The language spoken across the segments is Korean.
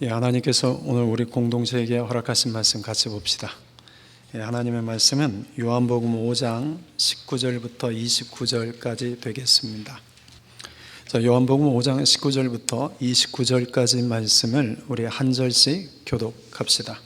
하나님께서 오늘 우리 공동체에게 허락하신 말씀 같이 봅시다. 하나님의 말씀은 요한복음 5장 19절부터 29절까지 되겠습니다. 자, 요한복음 5장 19절부터 29절까지 말씀을 우리 한 절씩 교독합시다.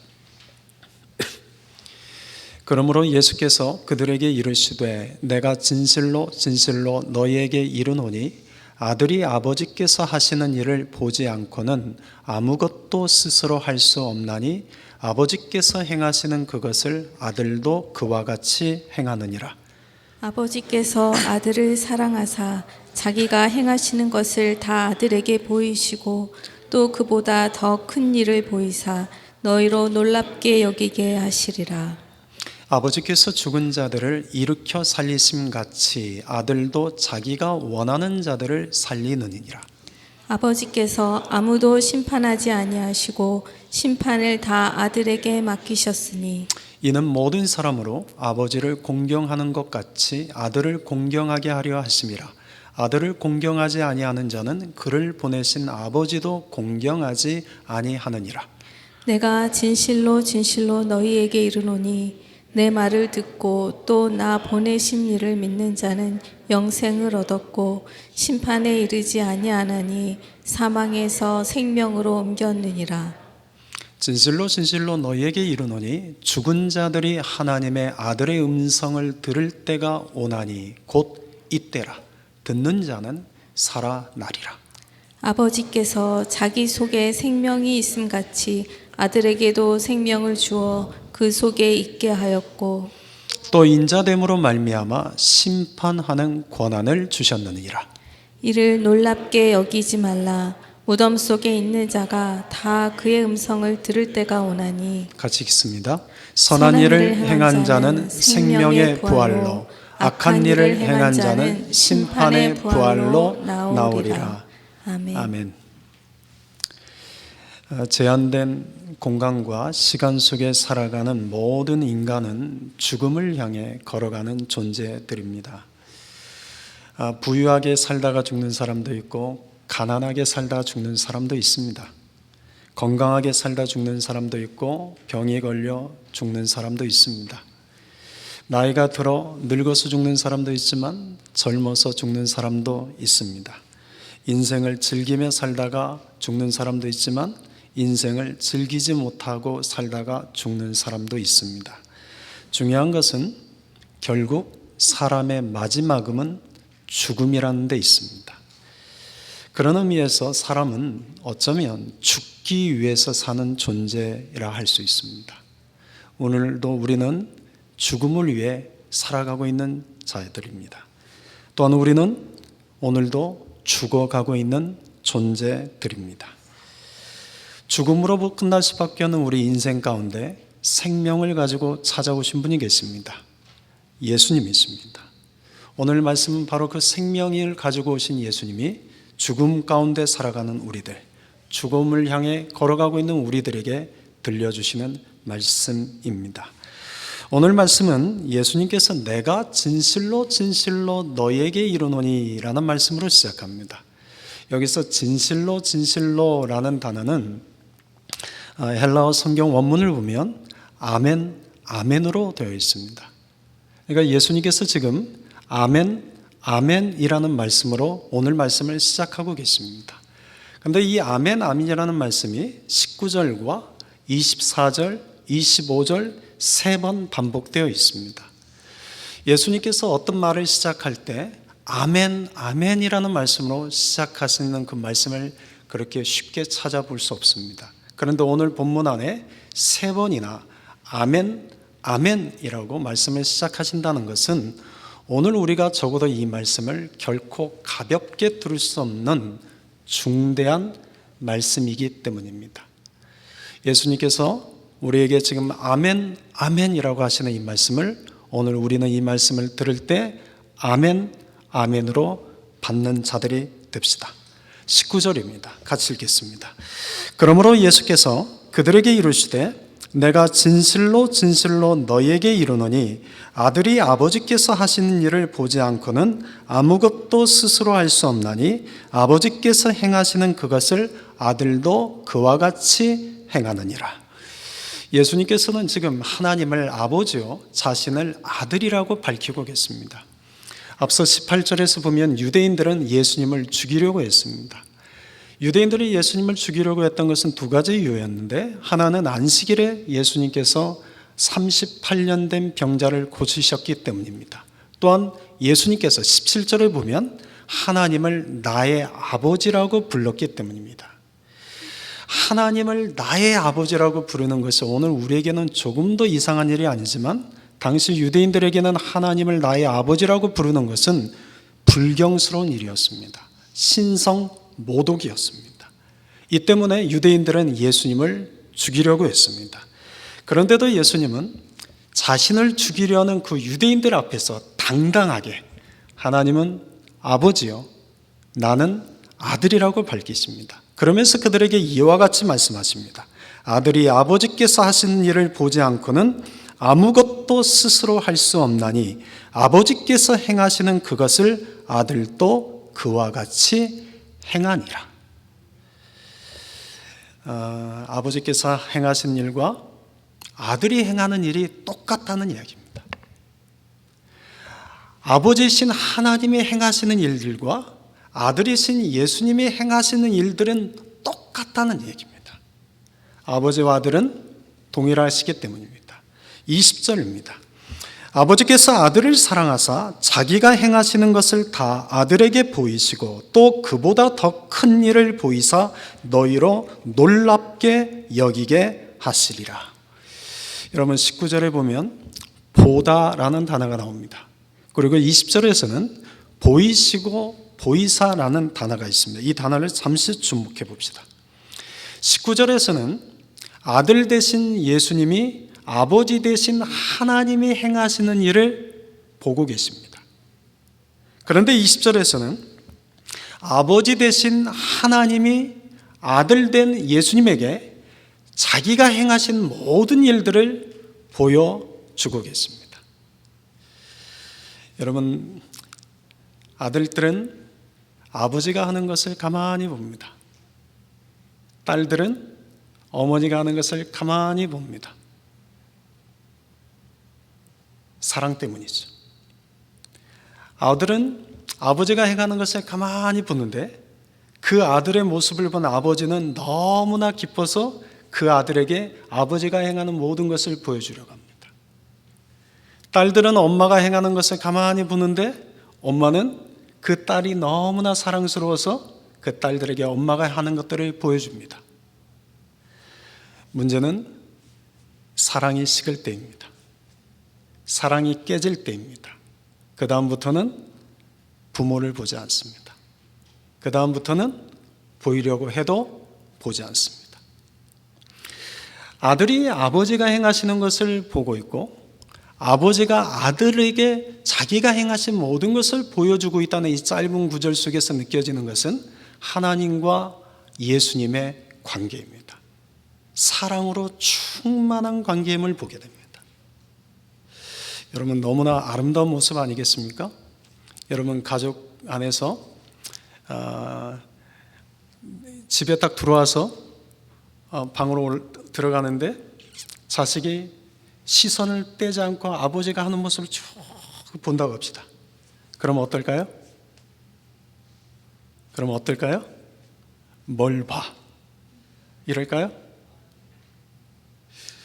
그러므로 예수께서 그들에게 이르시되 내가 진실로 진실로 너희에게 이르노니 아들이 아버지께서 하시는 일을 보지 않고는 아무것도 스스로 할 수 없나니 아버지께서 행하시는 그것을 아들도 그와 같이 행하느니라. 아버지께서 아들을 사랑하사 자기가 행하시는 것을 다 아들에게 보이시고 또 그보다 더 큰 일을 보이사 너희로 놀랍게 여기게 하시리라. 아버지께서 죽은 자들을 일으켜 살리심 같이 아들도 자기가 원하는 자들을 살리느니라. 아버지께서 아무도 심판하지 아니하시고 심판을 다 아들에게 맡기셨으니 이는 모든 사람으로 아버지를 공경하는 것 같이 아들을 공경하게 하려 하심이라. 아들을 공경하지 아니하는 자는 그를 보내신 아버지도 공경하지 아니하느니라. 내가 진실로 진실로 너희에게 이르노니 내 말을 듣고 또 나 보내신 이를 믿는 자는 영생을 얻었고 심판에 이르지 아니하나니 사망에서 생명으로 옮겼느니라. 진실로 진실로 너희에게 이르노니 죽은 자들이 하나님의 아들의 음성을 들을 때가 오나니 곧 이때라. 듣는 자는 살아나리라. 아버지께서 자기 속에 생명이 있음 같이 아들에게도 생명을 주어 그 속에 있게 하였고 또 인자됨으로 말미암아 심판하는 권한을 주셨느니라. 이를 놀랍게 여기지 말라. 무덤 속에 있는 자가 다 그의 음성을 들을 때가 오나니 같이 읽습니다. 선한 일을 행한 자는 생명의 부활로 악한 일을 행한 자는 심판의 부활로 나오리라. 아멘. 제한된 공간과 시간 속에 살아가는 모든 인간은 죽음을 향해 걸어가는 존재들입니다. 부유하게 살다가 죽는 사람도 있고 가난하게 살다 죽는 사람도 있습니다. 건강하게 살다 죽는 사람도 있고 병에 걸려 죽는 사람도 있습니다. 나이가 들어 늙어서 죽는 사람도 있지만 젊어서 죽는 사람도 있습니다. 인생을 즐기며 살다가 죽는 사람도 있지만 인생을 즐기지 못하고 살다가 죽는 사람도 있습니다. 중요한 것은 결국 사람의 마지막음은 죽음이라는 데 있습니다. 그런 의미에서 사람은 어쩌면 죽기 위해서 사는 존재라 할 수 있습니다. 오늘도 우리는 죽음을 위해 살아가고 있는 자들입니다. 또한 우리는 오늘도 죽어가고 있는 존재들입니다. 죽음으로 끝날 수밖에 없는 우리 인생 가운데 생명을 가지고 찾아오신 분이 계십니다. 예수님이십니다. 오늘 말씀은 바로 그 생명을 가지고 오신 예수님이 죽음 가운데 살아가는 우리들, 죽음을 향해 걸어가고 있는 우리들에게 들려주시는 말씀입니다. 오늘 말씀은 예수님께서 내가 진실로 진실로 너희에게 이르노니 라는 말씀으로 시작합니다. 여기서 진실로 진실로라는 단어는 헬라어 성경 원문을 보면 아멘, 아멘으로 되어 있습니다. 그러니까 예수님께서 지금 아멘, 아멘이라는 말씀으로 오늘 말씀을 시작하고 계십니다. 그런데 이 아멘, 아멘이라는 말씀이 19절과 24절, 25절 세 번 반복되어 있습니다. 예수님께서 어떤 말을 시작할 때 아멘, 아멘이라는 말씀으로 시작하시는 그 말씀을 그렇게 쉽게 찾아볼 수 없습니다. 그런데 오늘 본문 안에 세 번이나 아멘, 아멘이라고 말씀을 시작하신다는 것은 오늘 우리가 적어도 이 말씀을 결코 가볍게 들을 수 없는 중대한 말씀이기 때문입니다. 예수님께서 우리에게 지금 아멘, 아멘이라고 하시는 이 말씀을 오늘 우리는 이 말씀을 들을 때 아멘, 아멘으로 받는 자들이 됩시다. 19절입니다. 같이 읽겠습니다. 그러므로 예수께서 그들에게 이르시되 내가 진실로 진실로 너희에게 이르노니 아들이 아버지께서 하시는 일을 보지 않고는 아무것도 스스로 할 수 없나니 아버지께서 행하시는 그것을 아들도 그와 같이 행하느니라. 예수님께서는 지금 하나님을 아버지요, 자신을 아들이라고 밝히고 계십니다. 앞서 18절에서 보면 유대인들은 예수님을 죽이려고 했습니다. 유대인들이 예수님을 죽이려고 했던 것은 두 가지 이유였는데, 하나는 안식일에 예수님께서 38년 된 병자를 고치셨기 때문입니다. 또한 예수님께서 17절에 보면 하나님을 나의 아버지라고 불렀기 때문입니다. 하나님을 나의 아버지라고 부르는 것이 오늘 우리에게는 조금 더 이상한 일이 아니지만, 당시 유대인들에게는 하나님을 나의 아버지라고 부르는 것은 불경스러운 일이었습니다. 신성 모독이었습니다. 이 때문에 유대인들은 예수님을 죽이려고 했습니다. 그런데도 예수님은 자신을 죽이려는 그 유대인들 앞에서 당당하게 하나님은 아버지요, 나는 아들이라고 밝히십니다. 그러면서 그들에게 이와 같이 말씀하십니다. 아들이 아버지께서 하시는 일을 보지 않고는 아무것도 스스로 할 수 없나니 아버지께서 행하시는 그것을 아들도 그와 같이 행하니라. 아버지께서 행하신 일과 아들이 행하는 일이 똑같다는 이야기입니다. 아버지신 하나님이 행하시는 일들과 아들이신 예수님이 행하시는 일들은 똑같다는 얘기입니다. 아버지와 아들은 동일하시기 때문입니다. 20절입니다. 아버지께서 아들을 사랑하사 자기가 행하시는 것을 다 아들에게 보이시고 또 그보다 더 큰 일을 보이사 너희로 놀랍게 여기게 하시리라. 여러분 19절에 보면 보다라는 단어가 나옵니다. 그리고 20절에서는 보이시고 보이사라는 단어가 있습니다. 이 단어를 잠시 주목해 봅시다. 19절에서는 아들 되신 예수님이 아버지 되신 하나님이 행하시는 일을 보고 계십니다. 그런데 20절에서는 아버지 되신 하나님이 아들 된 예수님에게 자기가 행하신 모든 일들을 보여주고 계십니다. 여러분, 아들들은 아버지가 하는 것을 가만히 봅니다. 딸들은 어머니가 하는 것을 가만히 봅니다. 사랑 때문이죠. 아들은 아버지가 행하는 것을 가만히 보는데 그 아들의 모습을 본 아버지는 너무나 기뻐서 그 아들에게 아버지가 행하는 모든 것을 보여주려고 합니다. 딸들은 엄마가 행하는 것을 가만히 보는데 엄마는 그 딸이 너무나 사랑스러워서 그 딸들에게 엄마가 하는 것들을 보여줍니다. 문제는 사랑이 식을 때입니다. 사랑이 깨질 때입니다. 그 다음부터는 부모를 보지 않습니다. 그 다음부터는 보이려고 해도 보지 않습니다. 아들이 아버지가 행하시는 것을 보고 있고 아버지가 아들에게 자기가 행하신 모든 것을 보여주고 있다는 이 짧은 구절 속에서 느껴지는 것은 하나님과 예수님의 관계입니다. 사랑으로 충만한 관계임을 보게 됩니다. 여러분, 너무나 아름다운 모습 아니겠습니까? 여러분, 가족 안에서 집에 딱 들어와서 방으로 들어가는데 자식이 시선을 떼지 않고 아버지가 하는 모습을 쭉 본다고 합시다. 그럼 어떨까요? 뭘 봐? 이럴까요?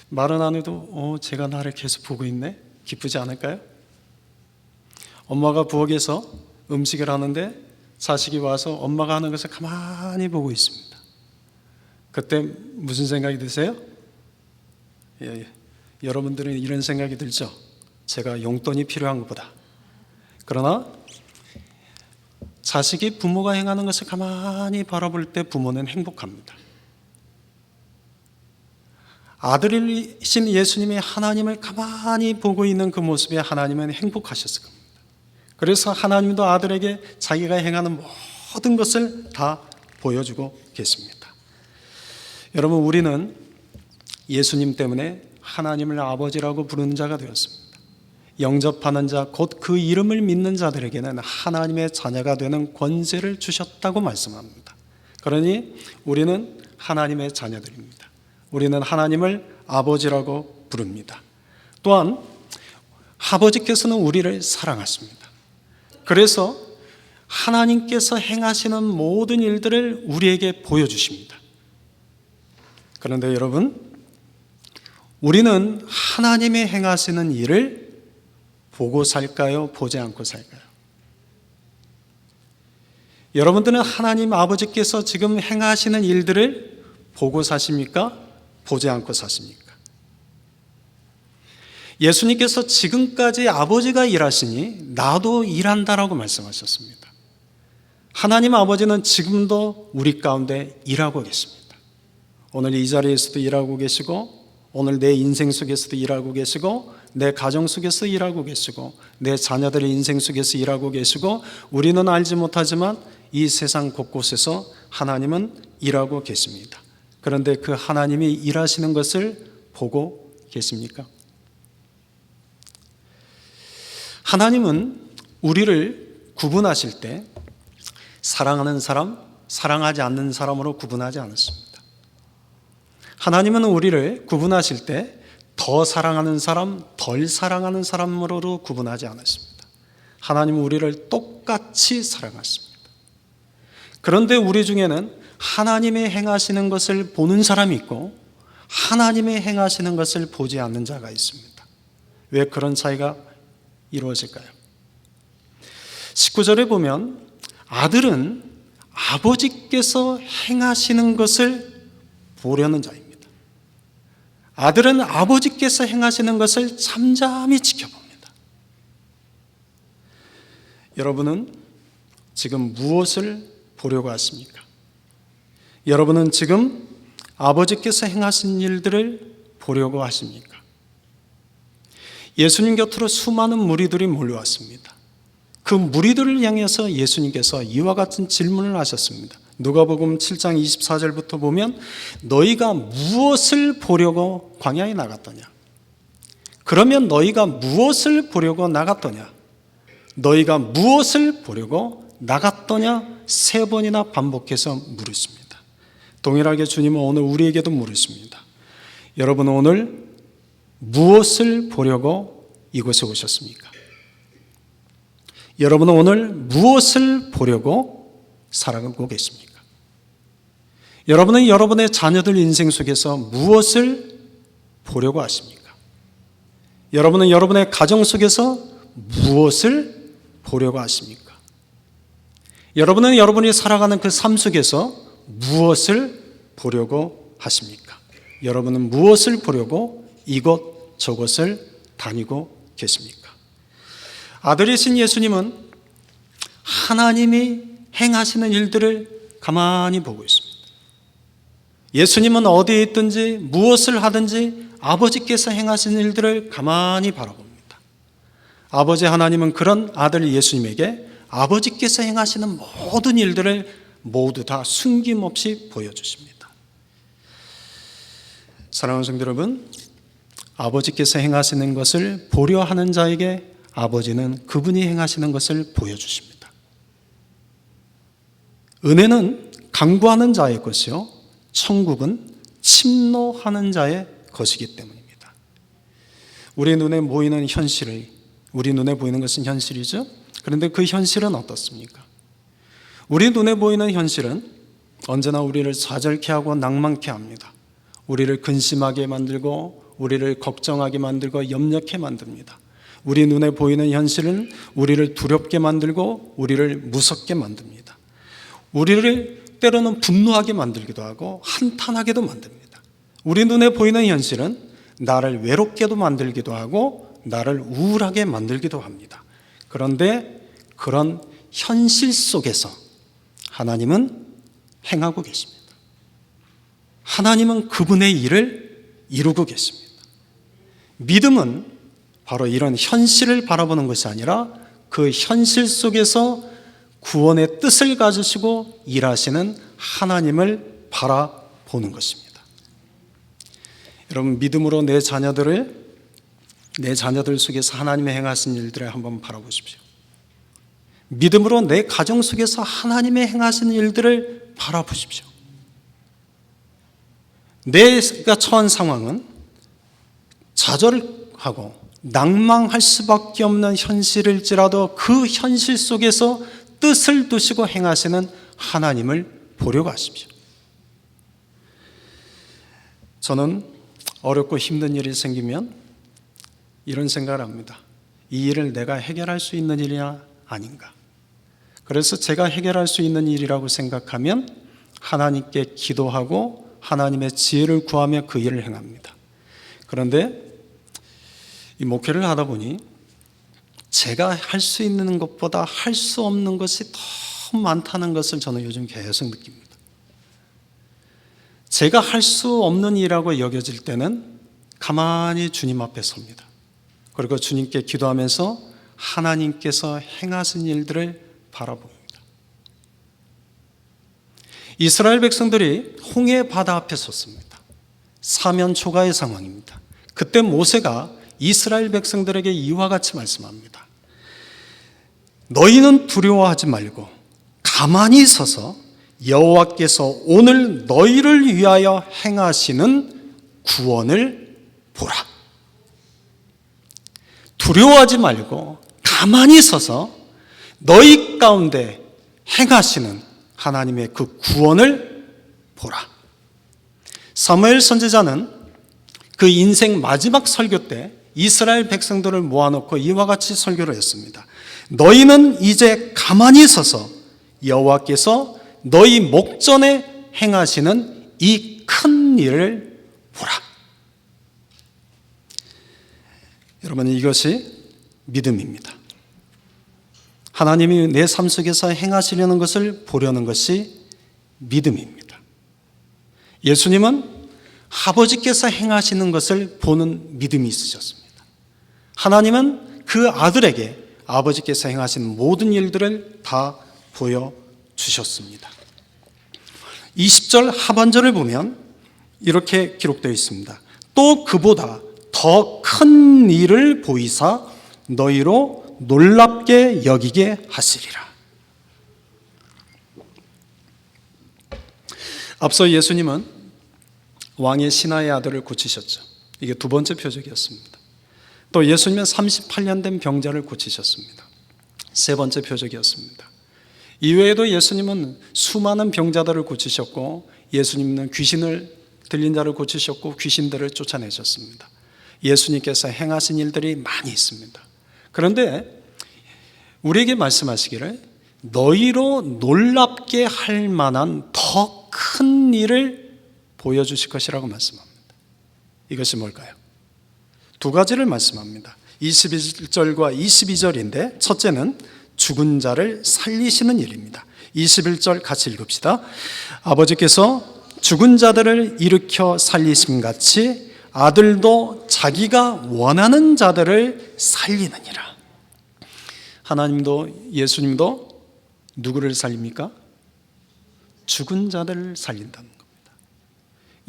말은 안 해도 제가 나를 계속 보고 있네? 기쁘지 않을까요? 엄마가 부엌에서 음식을 하는데 자식이 와서 엄마가 하는 것을 가만히 보고 있습니다. 그때 무슨 생각이 드세요? 여러분들은 이런 생각이 들죠? 제가 용돈이 필요한 것보다. 그러나 자식이 부모가 행하는 것을 가만히 바라볼 때 부모는 행복합니다. 아들이신 예수님이 하나님을 가만히 보고 있는 그 모습에 하나님은 행복하셨을 겁니다. 그래서 하나님도 아들에게 자기가 행하는 모든 것을 다 보여주고 계십니다. 여러분, 우리는 예수님 때문에 하나님을 아버지라고 부르는 자가 되었습니다. 영접하는 자, 곧 그 이름을 믿는 자들에게는 하나님의 자녀가 되는 권세를 주셨다고 말씀합니다. 그러니 우리는 하나님의 자녀들입니다. 우리는 하나님을 아버지라고 부릅니다. 또한 아버지께서는 우리를 사랑하십니다. 그래서 하나님께서 행하시는 모든 일들을 우리에게 보여주십니다. 그런데 여러분, 우리는 하나님이 행하시는 일을 보고 살까요? 보지 않고 살까요? 여러분들은 하나님 아버지께서 지금 행하시는 일들을 보고 사십니까? 보지 않고 사십니까? 예수님께서 지금까지 아버지가 일하시니 나도 일한다라고 말씀하셨습니다. 하나님 아버지는 지금도 우리 가운데 일하고 계십니다. 오늘 이 자리에서도 일하고 계시고, 오늘 내 인생 속에서도 일하고 계시고, 내 가정 속에서 일하고 계시고, 내 자녀들의 인생 속에서 일하고 계시고, 우리는 알지 못하지만 이 세상 곳곳에서 하나님은 일하고 계십니다. 그런데 그 하나님이 일하시는 것을 보고 계십니까? 하나님은 우리를 구분하실 때 사랑하는 사람, 사랑하지 않는 사람으로 구분하지 않았습니다. 하나님은 우리를 구분하실 때 더 사랑하는 사람, 덜 사랑하는 사람으로 구분하지 않았습니다. 하나님은 우리를 똑같이 사랑하십니다. 그런데 우리 중에는 하나님의 행하시는 것을 보는 사람이 있고 하나님의 행하시는 것을 보지 않는 자가 있습니다. 왜 그런 차이가 이루어질까요? 19절에 보면 아들은 아버지께서 행하시는 것을 보려는 자입니다. 아들은 아버지께서 행하시는 것을 잠잠히 지켜봅니다. 여러분은 지금 무엇을 보려고 하십니까? 여러분은 지금 아버지께서 행하신 일들을 보려고 하십니까? 예수님 곁으로 수많은 무리들이 몰려왔습니다. 그 무리들을 향해서 예수님께서 이와 같은 질문을 하셨습니다. 누가복음 7장 24절부터 보면 너희가 무엇을 보려고 광야에 나갔더냐? 그러면 너희가 무엇을 보려고 나갔더냐? 너희가 무엇을 보려고 나갔더냐? 3번이나 반복해서 물으십니다. 동일하게 주님은 오늘 우리에게도 물으십니다. 여러분 오늘 무엇을 보려고 이곳에 오셨습니까? 여러분은 오늘 무엇을 보려고 살아가고 계십니까? 여러분은 여러분의 자녀들 인생 속에서 무엇을 보려고 하십니까? 여러분은 여러분의 가정 속에서 무엇을 보려고 하십니까? 여러분은 여러분이 살아가는 그 삶 속에서 무엇을 보려고 하십니까? 여러분은 무엇을 보려고 이곳 저곳을 다니고 계십니까? 아들이신 예수님은 하나님이 행하시는 일들을 가만히 보고 있습니다. 예수님은 어디에 있든지 무엇을 하든지 아버지께서 행하시는 일들을 가만히 바라봅니다. 아버지 하나님은 그런 아들 예수님에게 아버지께서 행하시는 모든 일들을 모두 다 숨김없이 보여주십니다. 사랑하는 성도 여러분, 아버지께서 행하시는 것을 보려 하는 자에게 아버지는 그분이 행하시는 것을 보여주십니다. 은혜는 강구하는 자의 것이요 천국은 침노하는 자의 것이기 때문입니다. 우리 눈에 보이는 현실을, 우리 눈에 보이는 것은 현실이죠. 그런데 그 현실은 어떻습니까? 우리 눈에 보이는 현실은 언제나 우리를 좌절케 하고 낭만케 합니다. 우리를 근심하게 만들고 우리를 걱정하게 만들고 염려케 만듭니다. 우리 눈에 보이는 현실은 우리를 두렵게 만들고 우리를 무섭게 만듭니다. 우리를 때로는 분노하게 만들기도 하고 한탄하게도 만듭니다. 우리 눈에 보이는 현실은 나를 외롭게도 만들기도 하고 나를 우울하게 만들기도 합니다. 그런데 그런 현실 속에서 하나님은 행하고 계십니다. 하나님은 그분의 일을 이루고 계십니다. 믿음은 바로 이런 현실을 바라보는 것이 아니라 그 현실 속에서 구원의 뜻을 가지시고 일하시는 하나님을 바라보는 것입니다. 여러분 믿음으로 내 자녀들 속에서 하나님의 행하신 일들을 한번 바라보십시오. 믿음으로 내 가정 속에서 하나님의 행하신 일들을 바라보십시오. 내가 처한 상황은 좌절하고 낭망할 수밖에 없는 현실일지라도 그 현실 속에서 뜻을 두시고 행하시는 하나님을 보려고 하십시오. 저는 어렵고 힘든 일이 생기면 이런 생각을 합니다. 이 일을 내가 해결할 수 있는 일이냐 아닌가. 그래서 제가 해결할 수 있는 일이라고 생각하면 하나님께 기도하고 하나님의 지혜를 구하며 그 일을 행합니다. 그런데 이 목회를 하다 보니 제가 할 수 있는 것보다 할 수 없는 것이 더 많다는 것을 저는 요즘 계속 느낍니다. 제가 할 수 없는 일이라고 여겨질 때는 가만히 주님 앞에 섭니다. 그리고 주님께 기도하면서 하나님께서 행하신 일들을 바라봅니다. 이스라엘 백성들이 홍해 바다 앞에 섰습니다. 사면 초가의 상황입니다. 그때 모세가 이스라엘 백성들에게 이와 같이 말씀합니다. 너희는 두려워하지 말고 가만히 서서 여호와께서 오늘 너희를 위하여 행하시는 구원을 보라. 두려워하지 말고 가만히 서서 너희 가운데 행하시는 하나님의 그 구원을 보라. 사무엘 선지자는 그 인생 마지막 설교 때 이스라엘 백성들을 모아놓고 이와 같이 설교를 했습니다. 너희는 이제 가만히 서서 여호와께서 너희 목전에 행하시는 이 큰 일을 보라. 여러분, 이것이 믿음입니다. 하나님이 내 삶 속에서 행하시려는 것을 보려는 것이 믿음입니다. 예수님은 아버지께서 행하시는 것을 보는 믿음이 있으셨습니다. 하나님은 그 아들에게 아버지께서 행하신 모든 일들을 다 보여주셨습니다. 20절 하반절을 보면 이렇게 기록되어 있습니다. 또 그보다 더 큰 일을 보이사 너희로 놀랍게 여기게 하시리라. 앞서 예수님은 왕의 신하의 아들을 고치셨죠. 이게 두 번째 표적이었습니다. 또 예수님은 38년 된 병자를 고치셨습니다. 세 번째 표적이었습니다. 이외에도 예수님은 수많은 병자들을 고치셨고 예수님은 귀신을 들린 자를 고치셨고 귀신들을 쫓아내셨습니다. 예수님께서 행하신 일들이 많이 있습니다. 그런데 우리에게 말씀하시기를 너희로 놀랍게 할 만한 더 큰 일을 보여주실 것이라고 말씀합니다. 이것이 뭘까요? 두 가지를 말씀합니다. 21절과 22절인데 첫째는 죽은 자를 살리시는 일입니다. 21절 같이 읽읍시다. 아버지께서 죽은 자들을 일으켜 살리심 같이 아들도 자기가 원하는 자들을 살리느니라. 하나님도 예수님도 누구를 살립니까? 죽은 자들을 살린다는 겁니다.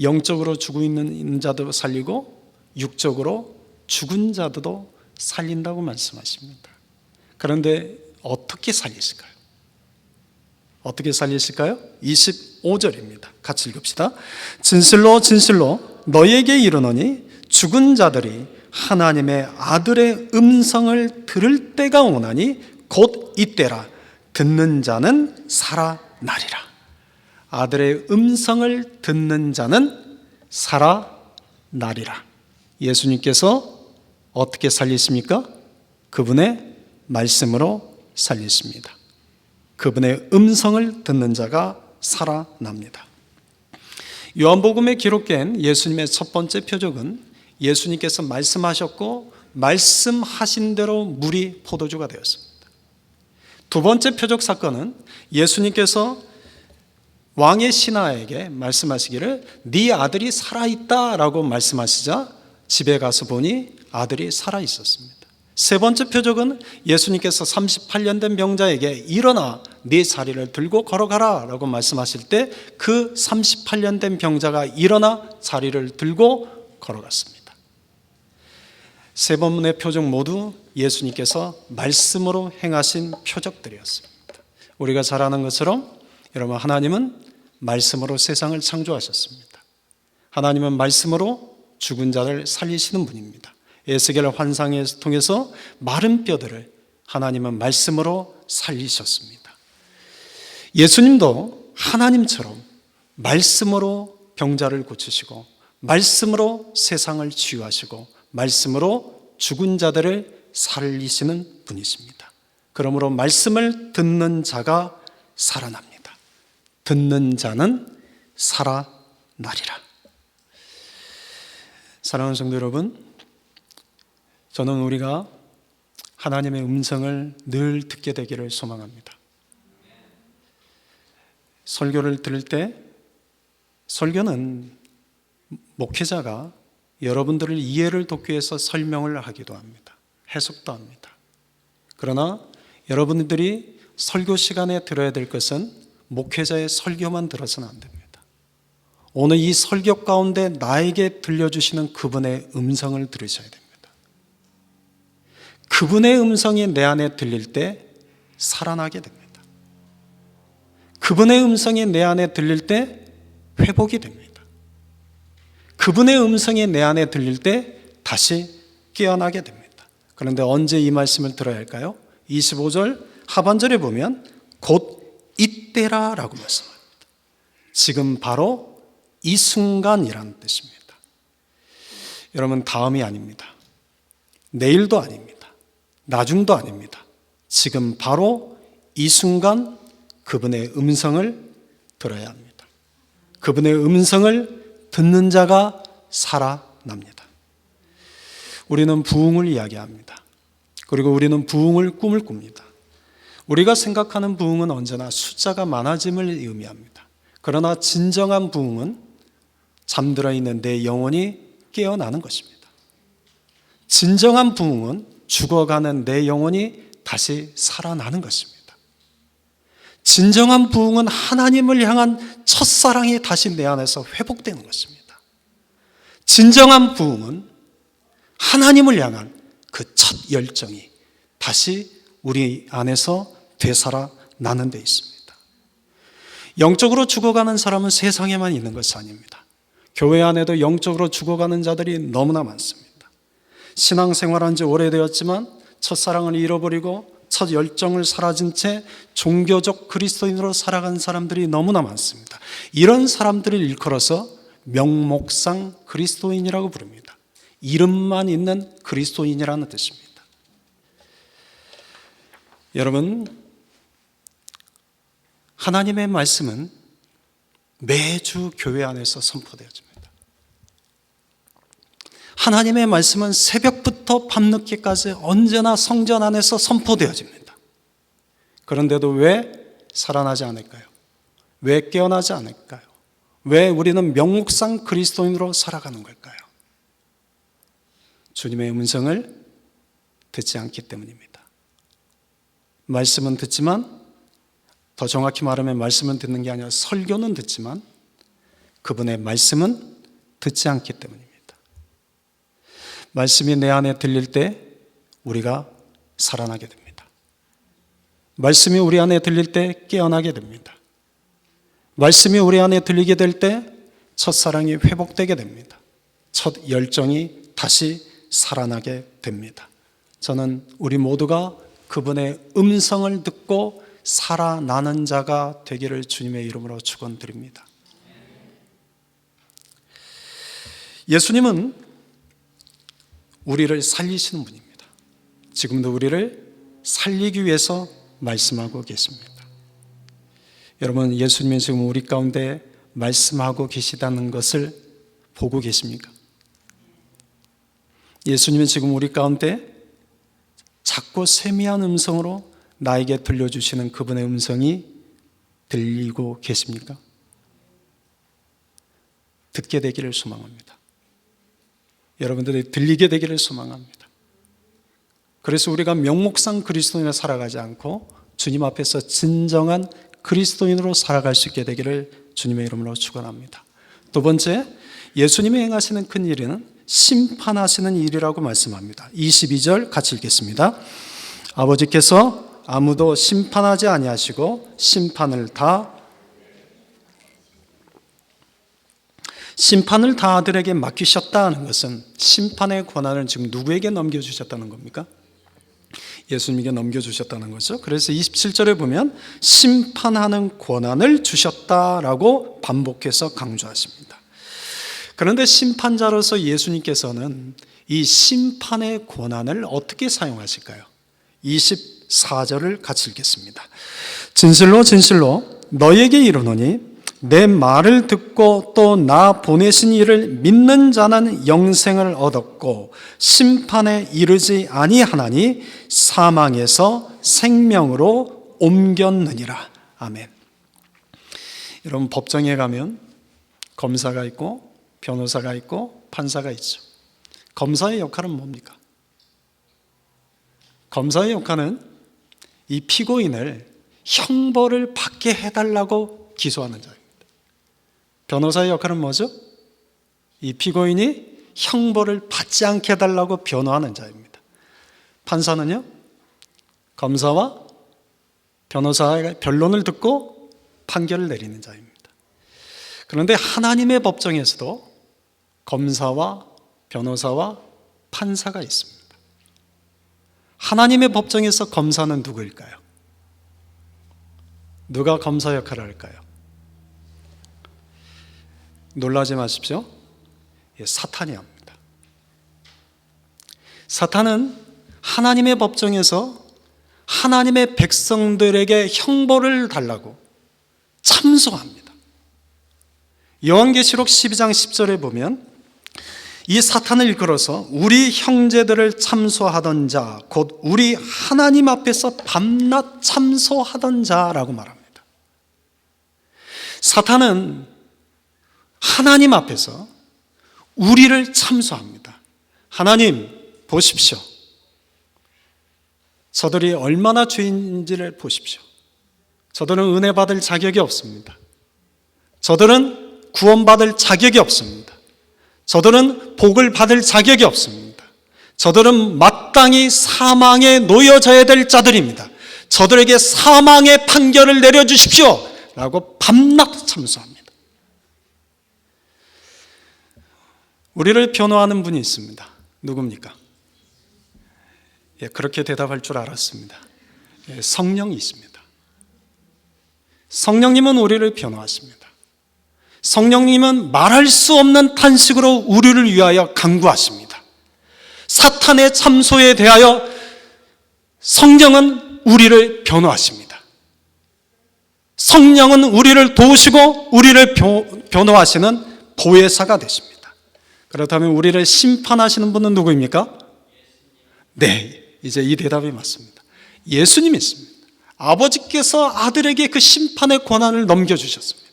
영적으로 죽어 있는 자도 살리고 육적으로 죽은 자도 살린다고 말씀하십니다. 그런데 어떻게 살리실까요? 어떻게 살리실까요? 25절입니다. 같이 읽읍시다. 진실로 진실로 너희에게 이르노니 죽은 자들이 하나님의 아들의 음성을 들을 때가 오나니 곧 이때라. 듣는 자는 살아나리라. 아들의 음성을 듣는 자는 살아나리라. 예수님께서 어떻게 살리십니까? 그분의 말씀으로 살리십니다. 그분의 음성을 듣는 자가 살아납니다. 요한복음에 기록된 예수님의 첫 번째 표적은 예수님께서 말씀하셨고 말씀하신 대로 물이 포도주가 되었습니다. 두 번째 표적 사건은 예수님께서 왕의 신하에게 말씀하시기를 네 아들이 살아있다라고 말씀하시자 집에 가서 보니 아들이 살아있었습니다. 세 번째 표적은 예수님께서 38년 된 병자에게 일어나 네 자리를 들고 걸어가라 라고 말씀하실 때 그 38년 된 병자가 일어나 자리를 들고 걸어갔습니다. 세 번의 표적 모두 예수님께서 말씀으로 행하신 표적들이었습니다. 우리가 잘 아는 것처럼 여러분, 하나님은 말씀으로 세상을 창조하셨습니다. 하나님은 말씀으로 죽은 자를 살리시는 분입니다. 에스겔 환상을 통해서 마른 뼈들을 하나님은 말씀으로 살리셨습니다. 예수님도 하나님처럼 말씀으로 병자를 고치시고 말씀으로 세상을 치유하시고 말씀으로 죽은 자들을 살리시는 분이십니다. 그러므로 말씀을 듣는 자가 살아납니다. 듣는 자는 살아나리라. 사랑하는 성도 여러분, 저는 우리가 하나님의 음성을 늘 듣게 되기를 소망합니다. 설교를 들을 때 설교는 목회자가 여러분들을 이해를 돕기 위해서 설명을 하기도 합니다. 해석도 합니다. 그러나 여러분들이 설교 시간에 들어야 될 것은 목회자의 설교만 들어서는 안 됩니다. 오늘 이 설교 가운데 나에게 들려주시는 그분의 음성을 들으셔야 됩니다. 그분의 음성이 내 안에 들릴 때 살아나게 됩니다. 그분의 음성이 내 안에 들릴 때 회복이 됩니다. 그분의 음성이 내 안에 들릴 때 다시 깨어나게 됩니다. 그런데 언제 이 말씀을 들어야 할까요? 25절 하반절에 보면 곧 이때라 라고 말씀합니다. 지금 바로 이 순간이라는 뜻입니다. 여러분, 다음이 아닙니다. 내일도 아닙니다. 나중도 아닙니다. 지금 바로 이 순간 그분의 음성을 들어야 합니다. 그분의 음성을 듣는 자가 살아납니다. 우리는 부흥을 이야기합니다. 그리고 우리는 부흥을 꿈을 꿉니다. 우리가 생각하는 부흥은 언제나 숫자가 많아짐을 의미합니다. 그러나 진정한 부흥은 잠들어 있는 내 영혼이 깨어나는 것입니다. 진정한 부흥은 죽어가는 내 영혼이 다시 살아나는 것입니다. 진정한 부흥은 하나님을 향한 첫사랑이 다시 내 안에서 회복되는 것입니다. 진정한 부흥은 하나님을 향한 그 첫 열정이 다시 우리 안에서 되살아나는 데 있습니다. 영적으로 죽어가는 사람은 세상에만 있는 것이 아닙니다. 교회 안에도 영적으로 죽어가는 자들이 너무나 많습니다. 신앙생활한 지 오래되었지만 첫사랑을 잃어버리고 첫 열정을 사라진 채 종교적 그리스도인으로 살아간 사람들이 너무나 많습니다. 이런 사람들을 일컬어서 명목상 그리스도인이라고 부릅니다. 이름만 있는 그리스도인이라는 뜻입니다. 여러분, 하나님의 말씀은 매주 교회 안에서 선포되어집니다. 하나님의 말씀은 새벽부터 밤늦게까지 언제나 성전 안에서 선포되어집니다. 그런데도 왜 살아나지 않을까요? 왜 깨어나지 않을까요? 왜 우리는 명목상 그리스도인으로 살아가는 걸까요? 주님의 음성을 듣지 않기 때문입니다. 말씀은 듣지만, 더 정확히 말하면 말씀은 듣는 게 아니라 설교는 듣지만 그분의 말씀은 듣지 않기 때문입니다. 말씀이 내 안에 들릴 때 우리가 살아나게 됩니다. 말씀이 우리 안에 들릴 때 깨어나게 됩니다. 말씀이 우리 안에 들리게 될 때 첫사랑이 회복되게 됩니다. 첫 열정이 다시 살아나게 됩니다. 저는 우리 모두가 그분의 음성을 듣고 살아나는 자가 되기를 주님의 이름으로 축원드립니다. 예수님은 우리를 살리시는 분입니다. 지금도 우리를 살리기 위해서 말씀하고 계십니다. 여러분, 예수님이 지금 우리 가운데 말씀하고 계시다는 것을 보고 계십니까? 예수님이 지금 우리 가운데 작고 세미한 음성으로 나에게 들려주시는 그분의 음성이 들리고 계십니까? 듣게 되기를 소망합니다. 여러분들이 들리게 되기를 소망합니다. 그래서 우리가 명목상 그리스도인으로 살아가지 않고 주님 앞에서 진정한 그리스도인으로 살아갈 수 있게 되기를 주님의 이름으로 축원합니다. 두 번째, 예수님이 행하시는 큰 일은 심판하시는 일이라고 말씀합니다. 22절 같이 읽겠습니다. 아버지께서 아무도 심판하지 아니하시고 심판을 다 심판을 다 아들에게 맡기셨다는 것은 심판의 권한을 지금 누구에게 넘겨주셨다는 겁니까? 예수님에게 넘겨주셨다는 거죠. 그래서 27절에 보면 심판하는 권한을 주셨다라고 반복해서 강조하십니다. 그런데 심판자로서 예수님께서는 이 심판의 권한을 어떻게 사용하실까요? 24절을 같이 읽겠습니다. 진실로 진실로 너희에게 이르노니 내 말을 듣고 또 나 보내신 이를 믿는 자는 영생을 얻었고 심판에 이르지 아니하나니 사망에서 생명으로 옮겼느니라. 아멘. 여러분, 법정에 가면 검사가 있고 변호사가 있고 판사가 있죠. 검사의 역할은 뭡니까? 검사의 역할은 이 피고인을 형벌을 받게 해달라고 기소하는 자입니다. 변호사의 역할은 뭐죠? 이 피고인이 형벌을 받지 않게 해달라고 변호하는 자입니다. 판사는요, 검사와 변호사의 변론을 듣고 판결을 내리는 자입니다. 그런데 하나님의 법정에서도 검사와 변호사와 판사가 있습니다. 하나님의 법정에서 검사는 누구일까요? 누가 검사 역할을 할까요? 놀라지 마십시오. 사탄이 합니다. 사탄은 하나님의 법정에서 하나님의 백성들에게 형벌을 달라고 참소합니다. 요한계시록 12장 10절에 보면 이 사탄을 이끌어서 우리 형제들을 참소하던 자, 곧 우리 하나님 앞에서 밤낮 참소하던 자라고 말합니다. 사탄은 하나님 앞에서 우리를 참소합니다. 하나님, 보십시오. 저들이 얼마나 죄인인지를 보십시오. 저들은 은혜 받을 자격이 없습니다. 저들은 구원받을 자격이 없습니다. 저들은 복을 받을 자격이 없습니다. 저들은 마땅히 사망에 놓여져야 될 자들입니다. 저들에게 사망의 판결을 내려주십시오 라고 밤낮 참소합니다. 우리를 변호하는 분이 있습니다. 누굽니까? 그렇게 대답할 줄 알았습니다. 성령이 있습니다. 성령님은 우리를 변호하십니다. 성령님은 말할 수 없는 탄식으로 우리를 위하여 간구하십니다. 사탄의 참소에 대하여 성령은 우리를 변호하십니다. 성령은 우리를 도우시고 우리를 변호하시는 보혜사가 되십니다. 그렇다면 우리를 심판하시는 분은 누구입니까? 네, 이제 이 대답이 맞습니다. 예수님이 있습니다. 아버지께서 아들에게 그 심판의 권한을 넘겨주셨습니다.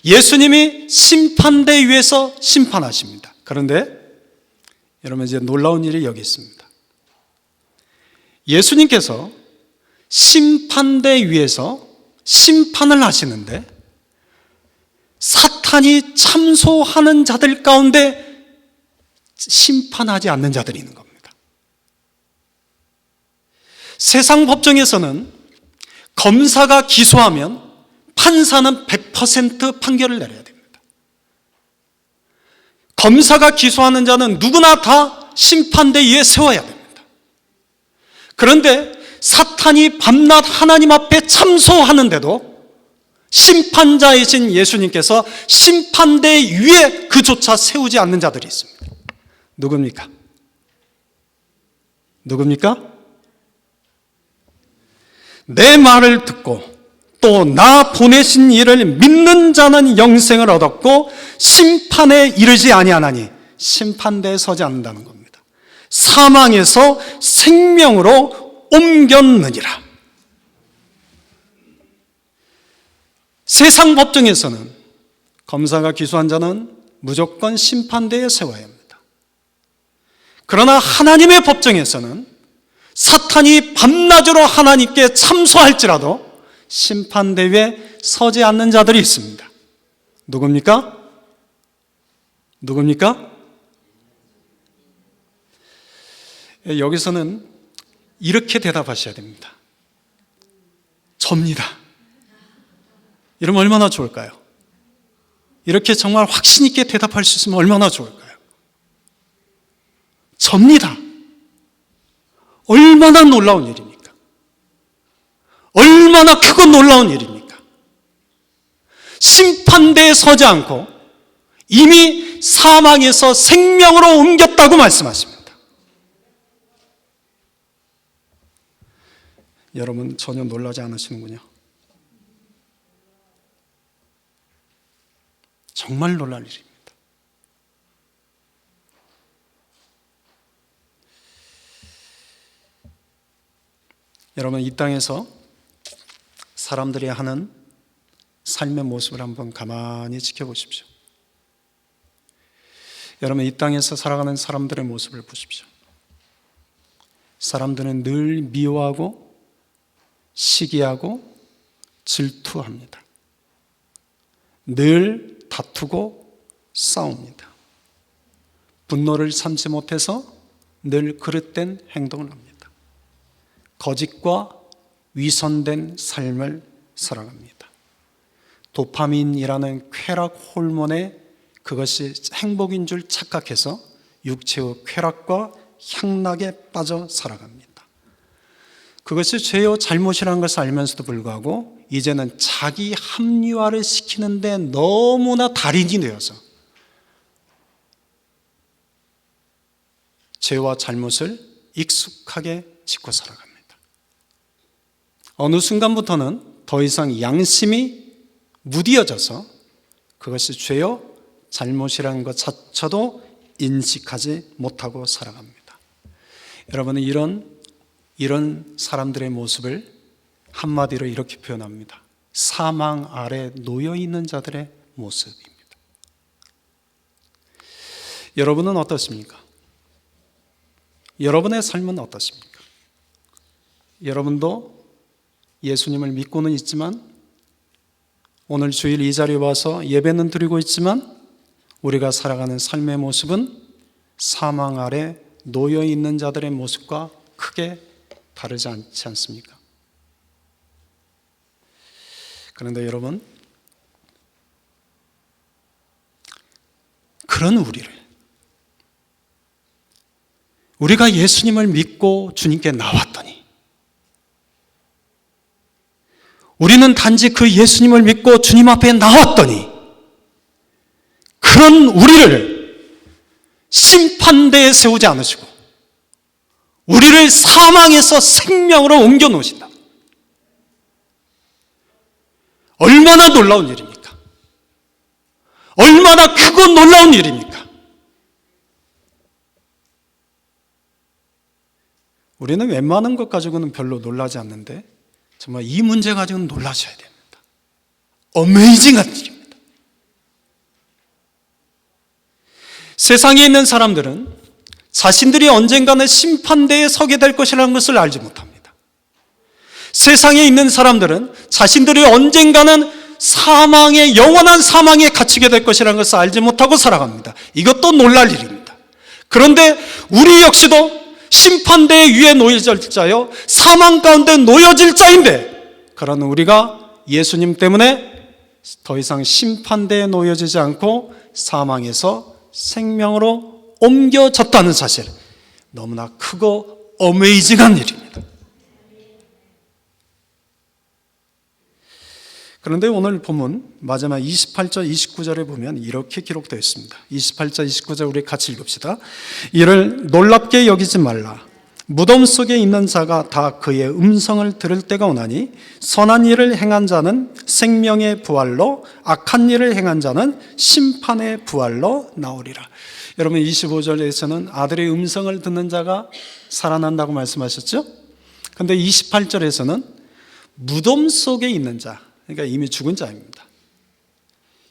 예수님이 심판대 위에서 심판하십니다. 그런데 여러분, 이제 놀라운 일이 여기 있습니다. 예수님께서 심판대 위에서 심판을 하시는데 사탄이 참소하는 자들 가운데 심판하지 않는 자들이 있는 겁니다. 세상 법정에서는 검사가 기소하면 판사는 100% 판결을 내려야 됩니다. 검사가 기소하는 자는 누구나 다 심판대 위에 세워야 됩니다. 그런데 사탄이 밤낮 하나님 앞에 참소하는데도 심판자이신 예수님께서 심판대 위에 그조차 세우지 않는 자들이 있습니다. 누굽니까? 누굽니까? 내 말을 듣고 또 나 보내신 이를 믿는 자는 영생을 얻었고 심판에 이르지 아니하나니, 심판대에 서지 않는다는 겁니다. 사망에서 생명으로 옮겼느니라. 세상 법정에서는 검사가 기소한 자는 무조건 심판대에 세워야 합니다. 그러나 하나님의 법정에서는 사탄이 밤낮으로 하나님께 참소할지라도 심판대에 서지 않는 자들이 있습니다. 누굽니까? 누굽니까? 여기서는 이렇게 대답하셔야 됩니다. 접니다. 이러면 얼마나 좋을까요? 이렇게 정말 확신 있게 대답할 수 있으면 얼마나 좋을까요? 접니다. 얼마나 놀라운 일입니까? 얼마나 크고 놀라운 일입니까? 심판대에 서지 않고 이미 사망에서 생명으로 옮겼다고 말씀하십니다. 여러분 전혀 놀라지 않으시는군요. 정말 놀랄 일입니다. 여러분 이 땅에서 사람들이 하는 삶의 모습을 한번 가만히 지켜보십시오. 여러분 이 땅에서 살아가는 사람들의 모습을 보십시오. 사람들은 늘 미워하고 시기하고 질투합니다. 늘 다투고 싸웁니다. 분노를 참지 못해서 늘 그릇된 행동을 합니다. 거짓과 위선된 삶을 살아갑니다. 도파민이라는 쾌락 호르몬에 그것이 행복인 줄 착각해서 육체의 쾌락과 향락에 빠져 살아갑니다. 그것이 죄요 잘못이라는 것을 알면서도 불구하고 이제는 자기 합리화를 시키는데 너무나 달인이 되어서 죄와 잘못을 익숙하게 짓고 살아갑니다. 어느 순간부터는 더 이상 양심이 무디어져서 그것이 죄요 잘못이라는 것 자체도 인식하지 못하고 살아갑니다. 여러분은 이런 사람들의 모습을 한마디로 이렇게 표현합니다. 사망 아래 놓여 있는 자들의 모습입니다. 여러분은 어떻습니까? 여러분의 삶은 어떻습니까? 여러분도 예수님을 믿고는 있지만 오늘 주일 이 자리에 와서 예배는 드리고 있지만 우리가 살아가는 삶의 모습은 사망 아래 놓여 있는 자들의 모습과 크게 다르지 않지 않습니까? 그런데 여러분, 그런 우리가 예수님을 믿고 주님께 나왔더니 우리는 단지 그 예수님을 믿고 주님 앞에 나왔더니 그런 우리를 심판대에 세우지 않으시고 우리를 사망에서 생명으로 옮겨 놓으신다. 얼마나 놀라운 일입니까? 얼마나 크고 놀라운 일입니까? 우리는 웬만한 것 가지고는 별로 놀라지 않는데 정말 이 문제 가지고는 놀라셔야 됩니다. 어메이징한 일입니다. 세상에 있는 사람들은 자신들이 언젠가는 심판대에 서게 될 것이라는 것을 알지 못합니다. 세상에 있는 사람들은 자신들이 언젠가는 영원한 사망에 갇히게 될 것이라는 것을 알지 못하고 살아갑니다. 이것도 놀랄 일입니다. 그런데 우리 역시도 심판대 위에 놓여질 자요 사망 가운데 놓여질 자인데 그런 우리가 예수님 때문에 더 이상 심판대에 놓여지지 않고 사망에서 생명으로 옮겨졌다는 사실, 너무나 크고 어메이징한 일입니다. 그런데 오늘 본문 마지막 28절 29절에 보면 이렇게 기록되어 있습니다. 28절 29절 우리 같이 읽읍시다. 이를 놀랍게 여기지 말라. 무덤 속에 있는 자가 다 그의 음성을 들을 때가 오나니 선한 일을 행한 자는 생명의 부활로 악한 일을 행한 자는 심판의 부활로 나오리라. 여러분 25절에서는 아들의 음성을 듣는 자가 살아난다고 말씀하셨죠? 그런데 28절에서는 무덤 속에 있는 자, 그러니까 이미 죽은 자입니다.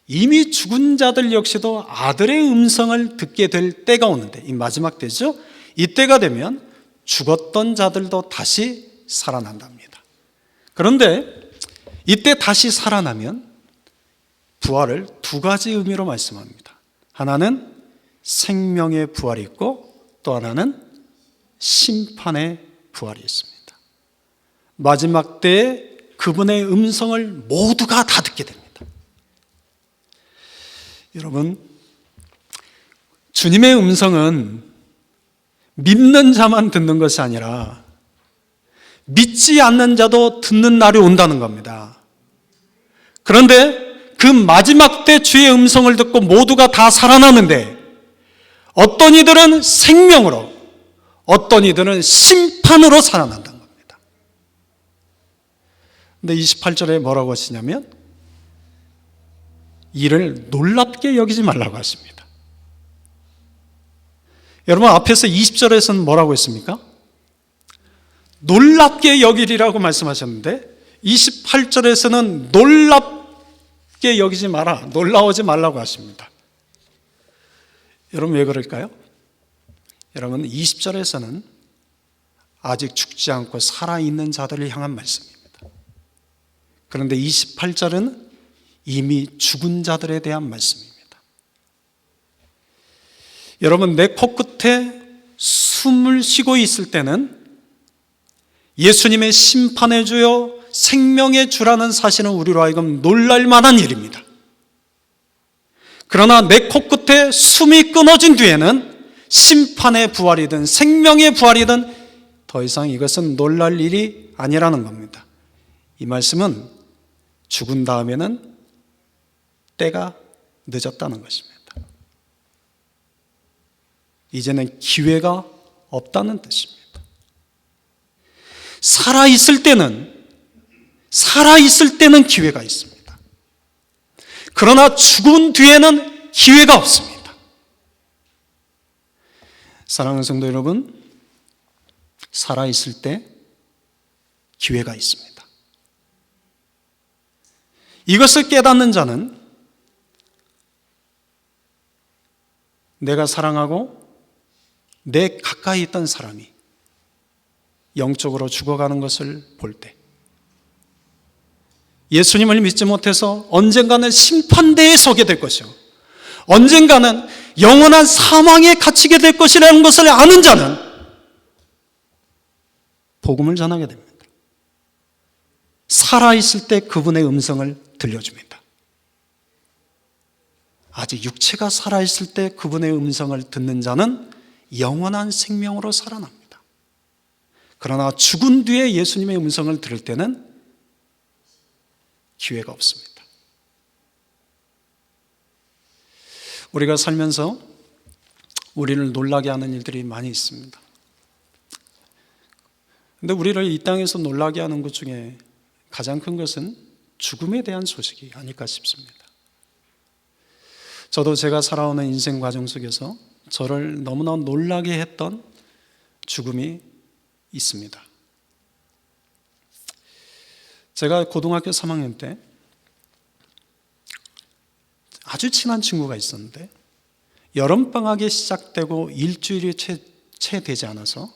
이미 죽은 자들 역시도 아들의 음성을 듣게 될 때가 오는데, 이 마지막 때죠. 이때가 되면 죽었던 자들도 다시 살아난답니다. 그런데 이때 다시 살아나면 부활을 두 가지 의미로 말씀합니다. 하나는 생명의 부활이 있고 또 하나는 심판의 부활이 있습니다. 마지막 때에 그분의 음성을 모두가 다 듣게 됩니다. 여러분, 주님의 음성은 믿는 자만 듣는 것이 아니라 믿지 않는 자도 듣는 날이 온다는 겁니다. 그런데 그 마지막 때 주의 음성을 듣고 모두가 다 살아나는데 어떤 이들은 생명으로, 어떤 이들은 심판으로 살아난다는 겁니다. 근데 28절에 뭐라고 하시냐면 이를 놀랍게 여기지 말라고 하십니다. 여러분, 앞에서 20절에서는 뭐라고 했습니까? 놀랍게 여기리라고 말씀하셨는데 28절에서는 놀랍게 여기지 마라, 놀라워지 말라고 하십니다. 여러분, 왜 그럴까요? 여러분, 20절에서는 아직 죽지 않고 살아있는 자들을 향한 말씀입니다. 그런데 28절은 이미 죽은 자들에 대한 말씀입니다. 여러분, 내 코끝에 숨을 쉬고 있을 때는 예수님의 심판의 주요 생명의 주라는 사실은 우리로 하여금 놀랄 만한 일입니다. 그러나 내 코끝에 숨이 끊어진 뒤에는 심판의 부활이든 생명의 부활이든 더 이상 이것은 놀랄 일이 아니라는 겁니다. 이 말씀은 죽은 다음에는 때가 늦었다는 것입니다. 이제는 기회가 없다는 뜻입니다. 살아있을 때는 기회가 있습니다. 그러나 죽은 뒤에는 기회가 없습니다. 사랑하는 성도 여러분, 살아있을 때 기회가 있습니다. 이것을 깨닫는 자는 내가 사랑하고 내 가까이 있던 사람이 영적으로 죽어가는 것을 볼 때, 예수님을 믿지 못해서 언젠가는 심판대에 서게 될 것이요, 언젠가는 영원한 사망에 갇히게 될 것이라는 것을 아는 자는 복음을 전하게 됩니다. 살아있을 때 그분의 음성을 들려줍니다. 아직 육체가 살아있을 때 그분의 음성을 듣는 자는 영원한 생명으로 살아납니다. 그러나 죽은 뒤에 예수님의 음성을 들을 때는 기회가 없습니다. 우리가 살면서 우리를 놀라게 하는 일들이 많이 있습니다. 그런데 우리를 이 땅에서 놀라게 하는 것 중에 가장 큰 것은 죽음에 대한 소식이 아닐까 싶습니다. 저도 제가 살아오는 인생 과정 속에서 저를 너무나 놀라게 했던 죽음이 있습니다. 제가 고등학교 3학년 때 아주 친한 친구가 있었는데 여름방학이 시작되고 일주일이 채 되지 않아서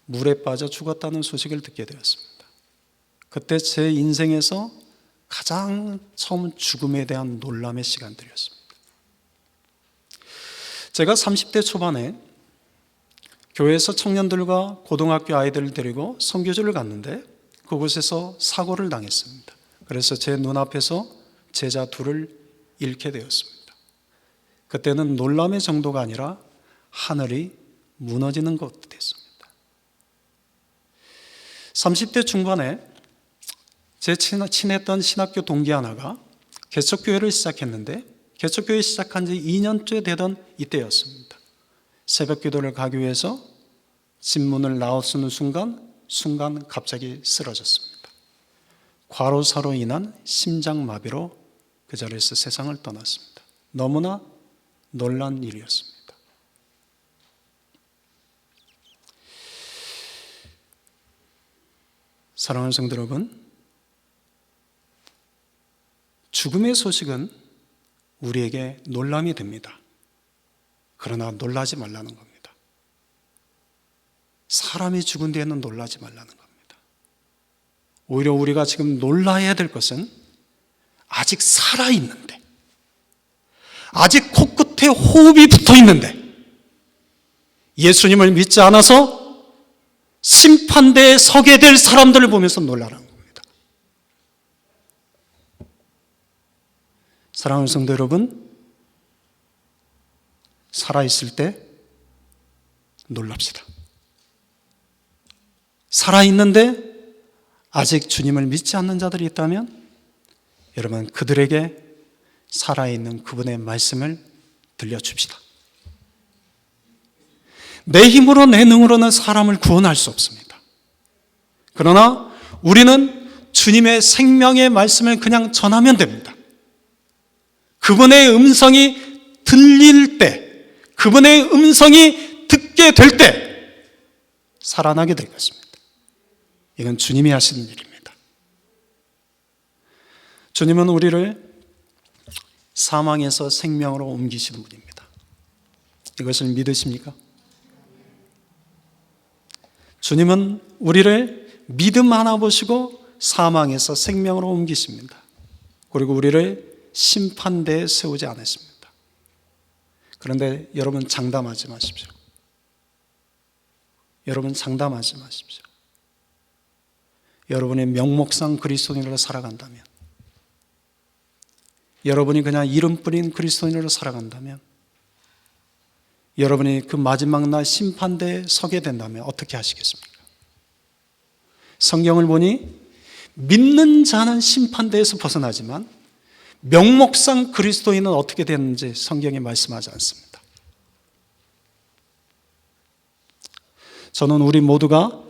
물에 빠져 죽었다는 소식을 듣게 되었습니다. 그때 제 인생에서 가장 처음 죽음에 대한 놀람의 시간들이었습니다. 제가 30대 초반에 교회에서 청년들과 고등학교 아이들을 데리고 선교지를 갔는데 그곳에서 사고를 당했습니다. 그래서 제 눈앞에서 제자 둘을 잃게 되었습니다. 그때는 놀람의 정도가 아니라 하늘이 무너지는 것 같았습니다. 30대 중반에 제 친했던 신학교 동기 하나가 개척교회를 시작했는데 개척교회 시작한 지 2년째 되던 이때였습니다. 새벽 기도를 가기 위해서 집문을 나왔는 순간 갑자기 쓰러졌습니다. 과로사로 인한 심장마비로 그 자리에서 세상을 떠났습니다. 너무나 놀란 일이었습니다. 사랑하는 성도 여러분, 죽음의 소식은 우리에게 놀람이 됩니다. 그러나 놀라지 말라는 겁니다. 사람이 죽은 뒤에는 놀라지 말라는 겁니다. 오히려 우리가 지금 놀라야 될 것은 아직 살아있는데, 아직 코끝에 호흡이 붙어있는데 예수님을 믿지 않아서 심판대에 서게 될 사람들을 보면서 놀라라는 겁니다. 사랑하는 성도 여러분, 살아있을 때 놀랍시다. 살아있는데 아직 주님을 믿지 않는 자들이 있다면 여러분 그들에게 살아있는 그분의 말씀을 들려줍시다. 내 힘으로 내 능으로는 사람을 구원할 수 없습니다. 그러나 우리는 주님의 생명의 말씀을 그냥 전하면 됩니다. 그분의 음성이 들릴 때, 그분의 음성이 듣게 될 때 살아나게 될 것입니다. 이건 주님이 하시는 일입니다. 주님은 우리를 사망에서 생명으로 옮기시는 분입니다. 이것을 믿으십니까? 주님은 우리를 믿음 하나 보시고 사망에서 생명으로 옮기십니다. 그리고 우리를 심판대에 세우지 않으십니다. 그런데 여러분 장담하지 마십시오. 여러분 장담하지 마십시오. 여러분의 명목상 그리스도인으로 살아간다면, 여러분이 그냥 이름뿐인 그리스도인으로 살아간다면, 여러분이 그 마지막 날 심판대에 서게 된다면 어떻게 하시겠습니까? 성경을 보니 믿는 자는 심판대에서 벗어나지만 명목상 그리스도인은 어떻게 되는지 성경이 말씀하지 않습니다. 저는 우리 모두가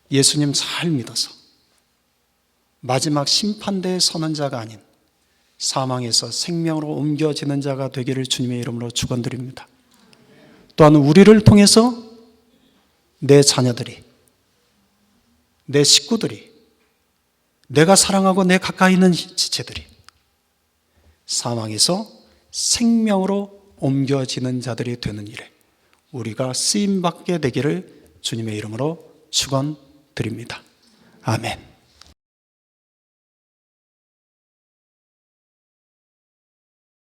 예수님 잘 믿어서 마지막 심판대에 서는 자가 아닌 사망에서 생명으로 옮겨지는 자가 되기를 주님의 이름으로 축원드립니다. 또한 우리를 통해서 내 자녀들이, 내 식구들이, 내가 사랑하고 내 가까이 있는 지체들이 사망에서 생명으로 옮겨지는 자들이 되는 일에 우리가 쓰임받게 되기를 주님의 이름으로 축원드립니다. 아멘.